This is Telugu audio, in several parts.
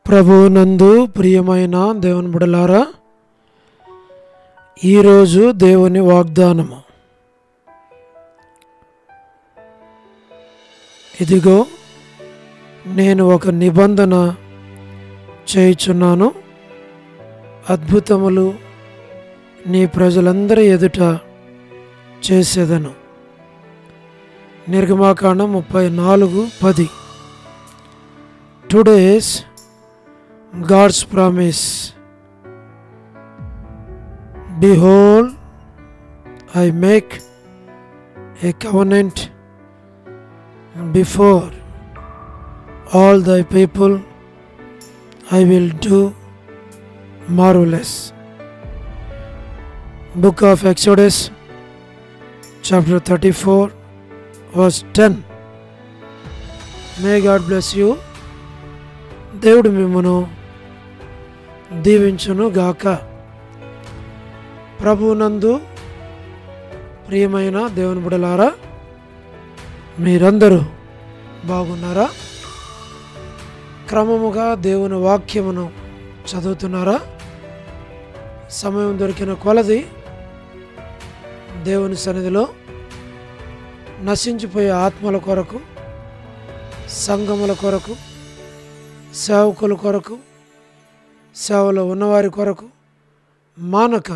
ప్రభువునందు ప్రియమైన దేవుని బిడ్డలారా, ఈరోజు దేవుని వాగ్దానము. ఇదిగో నేను ఒక నిబంధన చేయుచున్నాను, అద్భుతములు నీ ప్రజలందరి ఎదుట చేసేదను. నిర్గమాకాండం 34:10. Today's God's promise. Behold, I make a covenant before all thy people. I will do marvelous. Book of Exodus, chapter 34, verse 10. May God bless you. దేవుడు మిమ్మును దీవించును గాక. ప్రభువునందు ప్రియమైన దేవుని బిడ్డలారా, మీరందరూ బాగున్నారా? క్రమముగా దేవుని వాక్యమును చదువుతున్నారా? సమయం దొరికిన కొలది దేవుని సన్నిధిలో నశించిపోయే ఆత్మల కొరకు, సంఘముల కొరకు, సేవకుల కొరకు, సేవలో ఉన్నవారి కొరకు మానక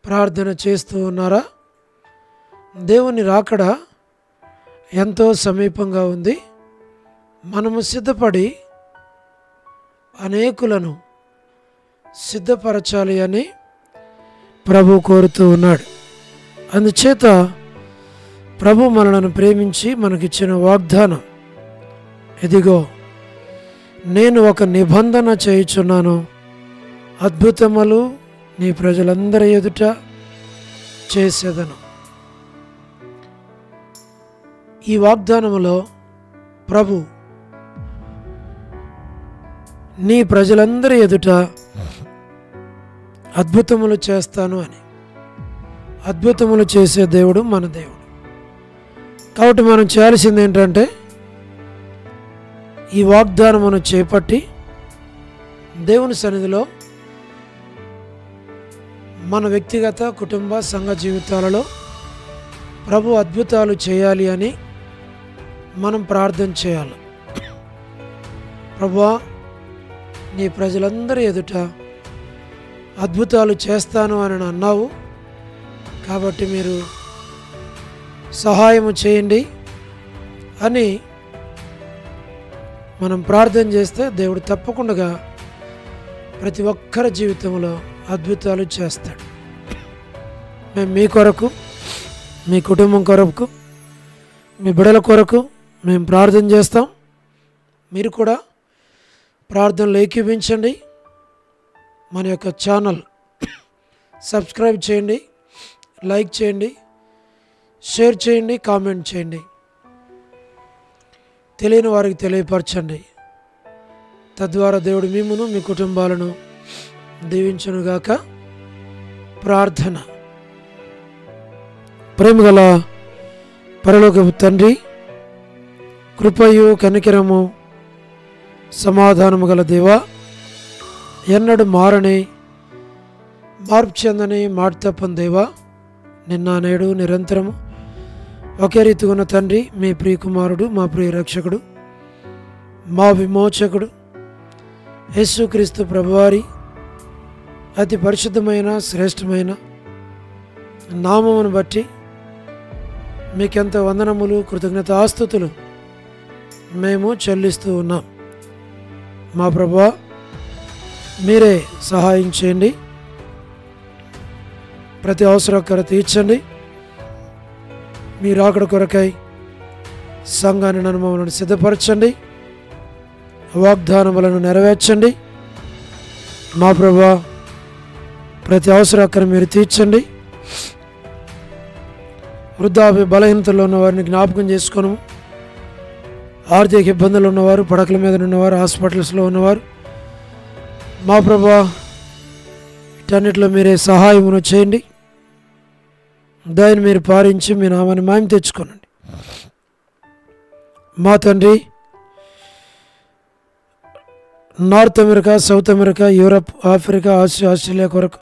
ప్రార్థన చేస్తూ ఉన్నారా? దేవుని రాకడ ఎంతో సమీపంగా ఉంది. మనము సిద్ధపడి అనేకులను సిద్ధపరచాలి అని ప్రభు కోరుతూ ఉన్నాడు. అందుచేత ప్రభు మనలను ప్రేమించి మనకిచ్చిన వాగ్దానం, ఇదిగో నేను ఒక నిబంధన చేయుచున్నాను, అద్భుతములు నీ ప్రజలందరి ఎదుట చేసేదను. ఈ వాగ్దానములో ప్రభు నీ ప్రజలందరి ఎదుట అద్భుతములు చేస్తాను అని, అద్భుతములు చేసే దేవుడు మన దేవుడు. కాబట్టి మనం చేయాల్సింది ఏంటంటే, ఈ వాగ్దానమును చేపట్టి దేవుని సన్నిధిలో మన వ్యక్తిగత, కుటుంబ, సంఘ జీవితాలలో ప్రభు అద్భుతాలు చేయాలి అని మనం ప్రార్థన చేయాలి. ప్రభువా, నీ ప్రజలందరి ఎదుట అద్భుతాలు చేస్తాను అని అన్నావు, కాబట్టి మీరు సహాయము చేయండి అని మనం ప్రార్థన చేస్తే దేవుడు తప్పకుండా ప్రతి ఒక్కరి జీవితంలో అద్భుతాలు చేస్తాడు. మేము మీ కొరకు, మీ కుటుంబం కొరకు, మీ బిడ్డల కొరకు మేము ప్రార్థన చేస్తాం. మీరు కూడా ప్రార్థనలు ఏకీభించండి. మన యొక్క ఛానల్ సబ్స్క్రైబ్ చేయండి, లైక్ చేయండి, షేర్ చేయండి, కామెంట్ చేయండి. తెలియని వారికి తెలియపరచండి. తద్వారా దేవుడు మిమ్మును, మీ కుటుంబాలను దీవించునుగాక. ప్రార్థన. ప్రేమగల పరలోకపు తండ్రి, కృపయు కనికరము సమాధానము గల దేవా, ఎన్నడు మారని, మార్పు చెందని, మాట తప్పని దేవా, నిన్న నేడు నిరంతరము ఒకే రీతిగా ఉన్న తండ్రి, మీ ప్రియ కుమారుడు, మా ప్రియ రక్షకుడు, మా విమోచకుడు యేసుక్రీస్తు ప్రభువారి అతి పరిశుద్ధమైన, శ్రేష్టమైన నామమును బట్టి మీకెంత వందనములు, కృతజ్ఞతాస్తుతులు మేము చెల్లిస్తూ ఉన్నాం. మా ప్రభువా, మీరే సహాయం చేయండి, ప్రతి అవసరకర తీర్చండి. మీరు రాకడ కొరకై సంఘాన్ని, మమ్మల్ని సిద్ధపరచండి, వాగ్దానములను నెరవేర్చండి. మా ప్రభువా, ప్రతి అవసరాన్ని మీరు తీర్చండి. వృద్ధాప్య బలహీనతలో ఉన్నవారిని జ్ఞాపకం చేసుకోను. ఆర్థిక ఇబ్బందులు ఉన్నవారు, పడకల మీద ఉన్నవారు, హాస్పిటల్స్లో ఉన్నవారు, మా ప్రభువా, వీటన్నిటిలో మీరే సహాయమును చేయండి. దాన్ని మీరు పారించి మీ నామాన్ని మాయం తెచ్చుకోనండి. మా తండ్రి, north America, south America, Europe, Africa, Asia, Australia కొరకు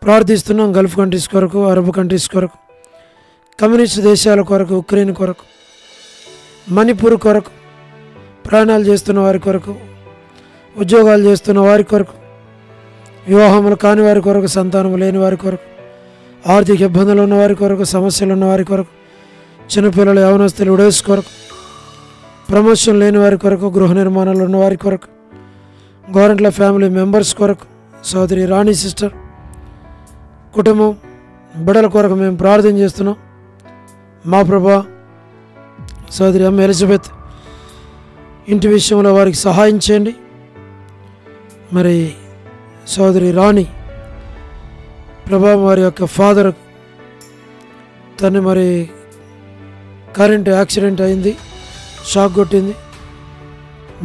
ప్రార్థిస్తున్నాం. గల్ఫ్ కంట్రీస్ కొరకు, అరబ్ కంట్రీస్ కొరకు, కమ్యూనిస్ట్ దేశాల కొరకు, ఉక్రెయిన్ కొరకు, మణిపూర్ కొరకు, ప్రయాణాలు చేస్తున్న వారి కొరకు, ఉద్యోగాలు చేస్తున్న వారి కొరకు, వివాహములు కాని వారి కొరకు, సంతానం లేని వారి కొరకు, ఆర్థిక ఇబ్బందులు ఉన్న వారి కొరకు, సమస్యలు ఉన్న వారి కొరకు, చిన్నపిల్లలు, యవనస్తులు, విడోస్ కొరకు, ప్రమోషన్ లేని వారి కొరకు, గృహ నిర్మాణాలు ఉన్న వారి కొరకు, గవర్నమెంట్ల ఫ్యామిలీ మెంబర్స్ కొరకు, సోదరి రాణి సిస్టర్ కుటుంబం బిడ్డల కొరకు మేము ప్రార్థన చేస్తున్నాం. మా ప్రభా, సోదరి అమ్మ ఎలిజబెత్ ఇంటి విషయంలో వారికి సహాయం చేయండి. మరి సోదరి రాణి ప్రభా, వారి యొక్క ఫాదర్ తను మరి కరెంట్ యాక్సిడెంట్ అయింది, షాక్ కొట్టింది,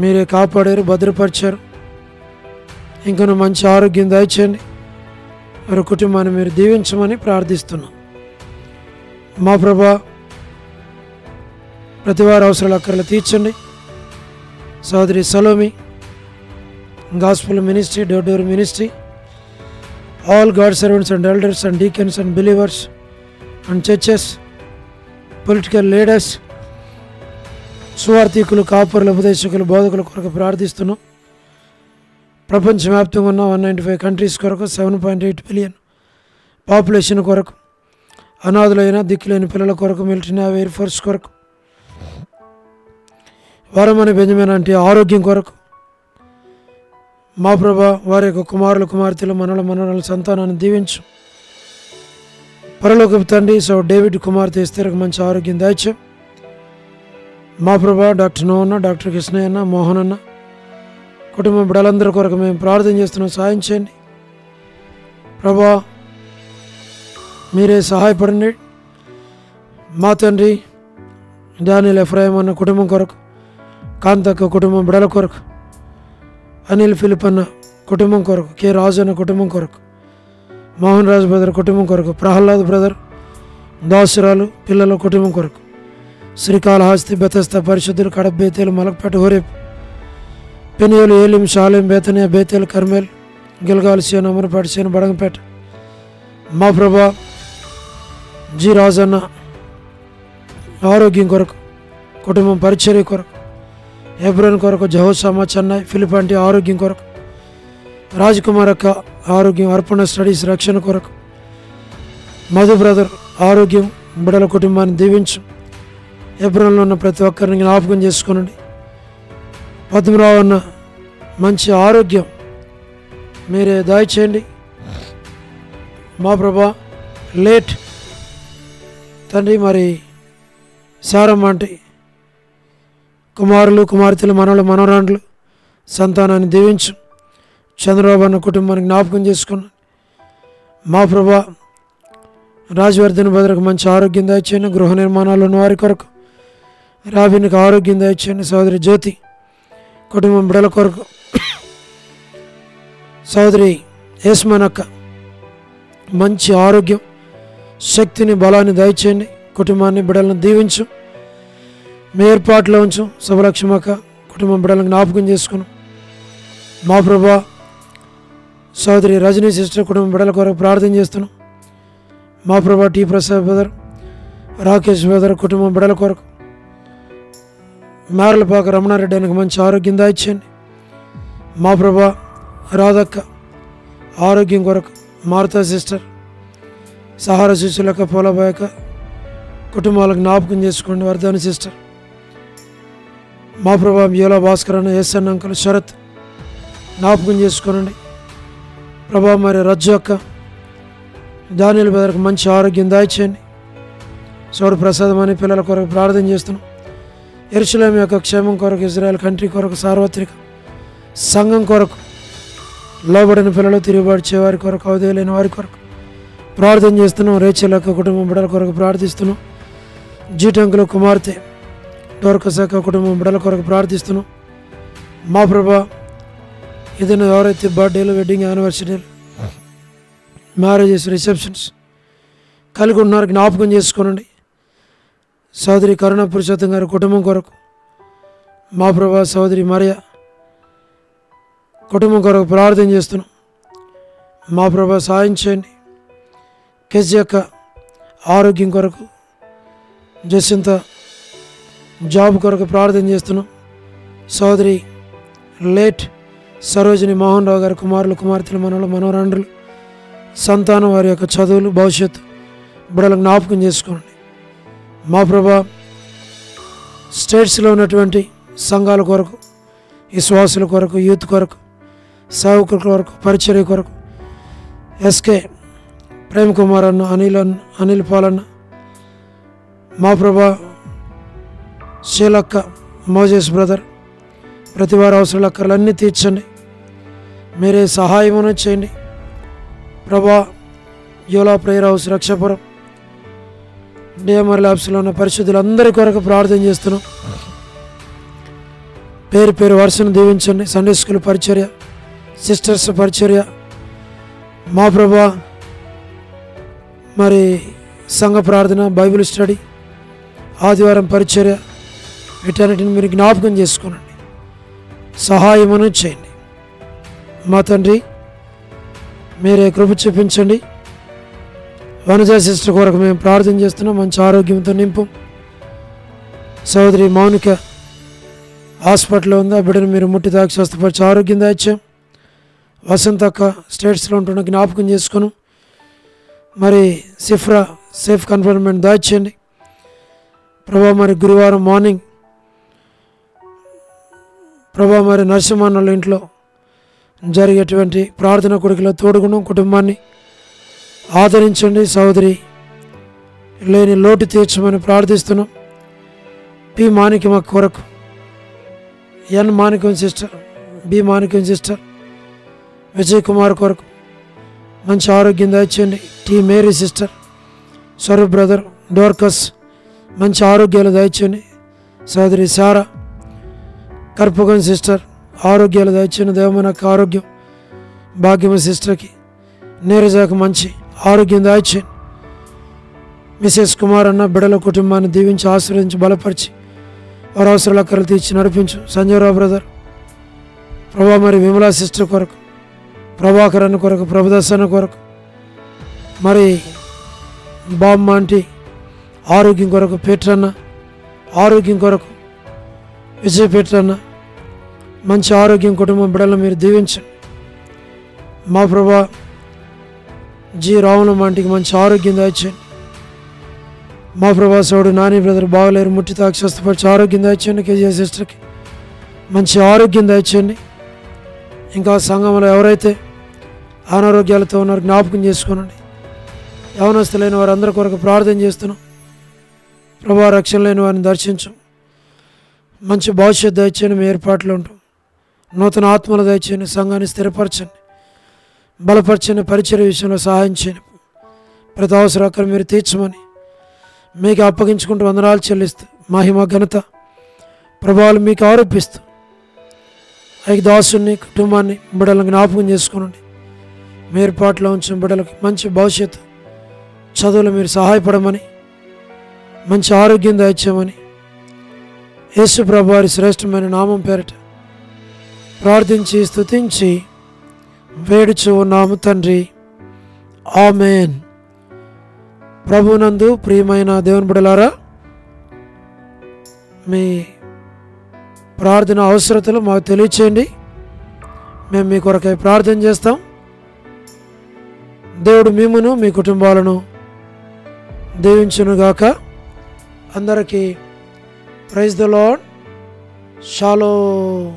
మీరే కాపాడారు, భద్రపరిచారు. ఇంకను మంచి ఆరోగ్యం దయచేయండి. వారి కుటుంబాన్ని మీరు దీవించమని ప్రార్థిస్తున్నాం. మా ప్రభా, ప్రతివారి అవసరాలు అక్కర్లు తీర్చండి. సోదరి Salome gospel ministry, door ministry, all god servants and elders and deacons and believers and churches, political leaders, సువార్థికులు, కాపరులు, ఉపదేశకులు, బోధకుల కొరకు ప్రార్థిస్తున్నాం. ప్రపంచవ్యాప్తంగా ఉన్న 195 కంట్రీస్ కొరకు, 7.8 బిలియన్ పాపులేషన్ కొరకు, అనాథులైన దిక్కులేని పిల్లల కొరకు, మిలిటరీ, నేవీ, ఎయిర్ ఫోర్స్ కొరకు, వరమని బెంజమిన్ అంటే ఆరోగ్యం కొరకు, మా ప్రభా వారి యొక్క కుమారులు, కుమార్తెలు, మనవల సంతానాన్ని దీవించు. పరలోకపు తండ్రి డేవిడ్ కుమార్తె ఎస్తేరకు మంచి ఆరోగ్యం దయచు. మా ప్రభా డాక్టర్ నోహన్న, డాక్టర్ కృష్ణయ్య అన్న, మోహన్ అన్న కుటుంబం బిడ్డలందరి కొరకు మేము ప్రార్థన చేస్తున్నాం. సాయం చేయండి ప్రభా, మీరే సహాయపడండి. మా తండ్రి డానియల్ ఎఫ్రాయిం అన్న కుటుంబం కొరకు, కాంతక్క కుటుంబం బిడ్డల కొరకు, అనిల్ ఫిలిప్ అన్న కుటుంబం కొరకు, కె రాజు అన్న కుటుంబం కొరకు, మోహన్ రాజ్ బ్రదర్ కుటుంబం కొరకు, ప్రహ్లాద్ బ్రదర్, దాసురాలు పిల్లల కుటుంబం కొరకు, శ్రీకాళహస్తి, బెతస్తా పరిశుద్ధులు, కడప, బేతేలు, మలక్పేట, హోరేప్, పెనియోలు, ఏలిం, షాలేం, బేతనియా, బేతేలు, కర్మేల్, గిల్గాల్, సేను, అమరపేట, సేను, బడంగపేట, మా ప్రభా జి రాజన్న ఆరోగ్యం కొరకు, కుటుంబం పరిచర్య కొరకు, హెబ్రోన్ కొరకు, జహోషామా, చెన్నై, ఫిలిప్ అంటే ఆరోగ్యం కొరకు, రాజ్కుమార్ అక్క ఆరోగ్యం, అర్పణ స్టడీస్ రక్షణ కొరకు, మధు బ్రదర్ ఆరోగ్యం, బిడల కుటుంబాన్ని దీవించు. హెబ్రోన్లో ఉన్న ప్రతి ఒక్కరిని జ్ఞాపకం చేసుకునండి. పద్మరావు అన్న మంచి ఆరోగ్యం మీరే దయచేయండి. మా ప్రభా లేట్ తండ్రి మరి సారమ్మ అంటే కుమారులు, కుమార్తెలు, మనవరాండ్లు సంతానాన్ని దీవించు. చంద్రబాబు అన్న కుటుంబాన్ని జ్ఞాపకం చేసుకున్నాను. మా ప్రభా రాజవర్ధన్ భద్రకు మంచి ఆరోగ్యం దయచేయండి. గృహ నిర్మాణాలు ఉన్న వారి కొరకు రాబిన్కి ఆరోగ్యం దయచేయండి. సోదరి జ్యోతి కుటుంబం బిడల కొరకు, సోదరి యేస్మనక్క మంచి ఆరోగ్యం, శక్తిని, బలాన్ని దయచేయండి. కుటుంబాన్ని బిడలను దీవించు. మీ ఏర్పాట్లో ఉంచు. శుభలక్ష్మక్క కుటుంబం బిడలను జ్ఞాపకం చేసుకున్నాం. మా ప్రభా సోదరి రజనీ సిస్టర్ కుటుంబం బిడల కొరకు ప్రార్థన చేస్తున్నాం. మా ప్రభా T Prasad brother, Rakesh brother కుటుంబం బిడల కొరకు, మేరలపాక రమణారెడ్డి ఆయనకు మంచి ఆరోగ్యం దయచేయండి. మా ప్రభా రాధక్క ఆరోగ్యం కొరకు, మారుతా సిస్టర్, సహార శిష్యులక, పోలబాయక కుటుంబాలకు జ్ఞాపకం చేసుకోండి. వర్ధని సిస్టర్, మా ప్రభా యోలా భాస్కర్ అన్న, ఎస్ఎన్ అంకుల్, శరత్ జ్ఞాపకం చేసుకోనండి. ప్రభా మరి రజ్జు అక్క, డానియల్ బ్రదర్కి మంచి ఆరోగ్యం దయచేయండి. సోడు ప్రసాదం అని పిల్లల కొరకు ప్రార్థన చేస్తున్నాం. యెరూషలేము యొక్క క్షేమం కొరకు, ఇజ్రాయెల్ కంట్రీ కొరకు, సార్వత్రిక సంఘం కొరకు, లోబడిన పిల్లలు, తిరుగుబాటు చేయవారి కొరకు, అవధేయులైన వారి కొరకు ప్రార్థన చేస్తున్నాం. రేచల్ యొక్క కుటుంబం బిడ్డల కొరకు ప్రార్థిస్తున్నాం. జీటంకుల కుమార్తె డోర్కస్ యొక్క కుటుంబం బిడ్డల కొరకు ప్రార్థిస్తున్నాం. మా ప్రభా ఏదైనా ఎవరైతే బర్త్డేలు, వెడ్డింగ్ యానివర్సరీలు, మ్యారేజెస్, రిసెప్షన్స్ కలిగి ఉన్నారు జ్ఞాపకం చేసుకోనండి. సోదరి కరుణ పురుషోత్తం గారి కుటుంబం కొరకు, మా ప్రభా సోదరి మరియా కుటుంబం కొరకు ప్రార్థన చేస్తున్నాం. మా ప్రభా సాయం చేయండి. కేజీ యొక్క ఆరోగ్యం కొరకు, జసింత జాబ్ కొరకు ప్రార్థన చేస్తున్నాం. సోదరి లేట్ సరోజిని మోహన్ రావు గారి కుమారులు, కుమార్తెలు, మనవలు, మనవరాండ్రులు, సంతానం, వారి యొక్క చదువులు, భవిష్యత్తు బిడ్డలకు జ్ఞాపకం చేసుకోండి. మా ప్రభా స్టేట్స్లో ఉన్నటువంటి సంఘాల కొరకు, విశ్వాసుల కొరకు, యూత్ కొరకు, సేవకుల కొరకు, పరిచర్య కొరకు, ఎస్కే ప్రేమ్ కుమార్ అన్న, అనిల్ పాలన్న, మా ప్రభా శీలక్క, మోజేస్ బ్రదర్, ప్రతి వారి అవసరాల అక్కర్లన్నీ తీర్చండి. మీరే సహాయమును చేయండి ప్రభా. యోలా ప్రేయర్ హౌస్, రక్షాపురం, డిఎంఆర్ ల్యాబ్స్లో ఉన్న పరిశుద్ధులందరి కొరకు ప్రార్థన చేస్తున్నాం. పేరు పేరు వరుసను దీవించండి. సండే స్కూల్ పరిచర్య, సిస్టర్స్ పరిచర్య, మా ప్రభా మరి సంఘ ప్రార్థన, బైబిల్ స్టడీ, ఆదివారం పరిచర్య, వీటన్నిటిని మీరు జ్ఞాపకం చేసుకోనండి, సహాయమును చేయండి. మా తండ్రి మీరే కృప చూపించండి. వనజ సిస్టర్ కొరకు మేము ప్రార్థన చేస్తున్నాం. మంచి ఆరోగ్యంతో నింపు. సోదరి మౌనిక హాస్పిటల్లో ఉంది. ఆ బిడ్డను మీరు ముట్టి తాకి స్వస్థపరిచి ఆరోగ్యం దాయిచ్చాం. వసంత అక్క స్టేట్స్లో ఉంటున్న జ్ఞాపకం చేసుకుని మరి సిఫ్రా సేఫ్ కన్ఫర్మెంట్ దాయిచ్చేయండి ప్రభా. మరి గురువారం మార్నింగ్ ప్రభా మరి నరసింహన్నోళ్ళ ఇంట్లో జరిగేటువంటి ప్రార్థన కొడుకులో తోడుగుండం, కుటుంబాన్ని ఆదరించండి. సోదరి లేని లోటు తీర్చమని ప్రార్థిస్తున్నాం. పి మాణిక్యం కొరకు, N Manikyam sister, B Manikyam sister, Vijay Kumar కొరకు మంచి ఆరోగ్యం దయచేయండి. T Mary sister, Swaroop brother, Dorcas మంచి ఆరోగ్యాలు దయచేయండి. సోదరి సారా, కర్పగన్ సిస్టర్ ఆరోగ్యాలు దయచేయండి. దేవమనకు ఆరోగ్యం, భాగ్యమ సిస్టర్కి, నీరజాకు మంచి ఆరోగ్యం దాయిచ్చేయండి. మిసెస్ కుమార్ అన్న బిడ్డల కుటుంబాన్ని దీవించి ఆశీర్వదించి బలపరిచి వారి అవసరాల అక్కర్లు తీర్చి నడిపించు. సంజయరావు బ్రదర్ ప్రభా మరి విమలా సిస్టర్ కొరకు, ప్రభాకర్ అన్న కొరకు, ప్రభుదాస్ అన్న కొరకు, మరి బామ్మ ఆంటీ ఆరోగ్యం కొరకు, పేట్రన్న ఆరోగ్యం కొరకు, విజయ్ పేట్రన్న మంచి ఆరోగ్యం కుటుంబం బిడ్డలను మీరు దీవించండి. మా ప్రభా జి రావణం ఆంటీకి మంచి ఆరోగ్యం దాయిచేయండి. మా ప్రభా సోడు నాని బ్రదర్ బాగలేరు, ముట్టి తాకి స్వస్థపరిచి ఆరోగ్యం దాయిచేయండి. కేజీ సిస్టర్కి మంచి ఆరోగ్యం దాయిచేయండి. ఇంకా సంఘంలో ఎవరైతే అనారోగ్యాలతో ఉన్నారో జ్ఞాపకం చేసుకోనండి. యవనస్తులైన వారందరి కొరకు ప్రార్థన చేస్తున్నాం ప్రభా. రక్షణ లేని వారిని దర్శించం. మంచి భవిష్యత్తు దయచేయండి. మీ ఏర్పాట్లు ఉంటాం. నూతన ఆత్మలు దయచేయండి. సంఘాన్ని స్థిరపరచండి, బలపరచండి. పరిచర్య విషయంలో సహాయం చేయండి. ప్రతి అవసరం అక్కడ మీరు తీర్చమని మీకు అప్పగించుకుంటూ వందనాలు చెల్లిస్తూ మహిమ ఘనత ప్రభావాలు మీకు ఆరోపిస్తూ ఐదు దాసుని కుటుంబాన్ని బిడ్డలను జ్ఞాపకం చేసుకోనండి. మీ ఏర్పాట్లో ఉంచిన బిడ్డలకు మంచి భవిష్యత్తు, చదువులు మీరు సహాయపడమని, మంచి ఆరోగ్యం దయచేయమని యేసు ప్రభు వారి శ్రేష్టమైన నామం పేరిట ప్రార్థించి స్తుతించి వేడుచు ఉన్నాము తండ్రి. ఆమేన్. ప్రభునందు ప్రియమైన దేవుని బిడ్డలారా, మీ ప్రార్థన అవసరతలు మాకు తెలియచేయండి. మేము మీ కొరకై ప్రార్థన చేస్తాం. దేవుడు మిమ్మును మీ కుటుంబాలను దీవించునుగాక. అందరికీ ప్రైజ్ ద లార్డ్. షాలోమ్.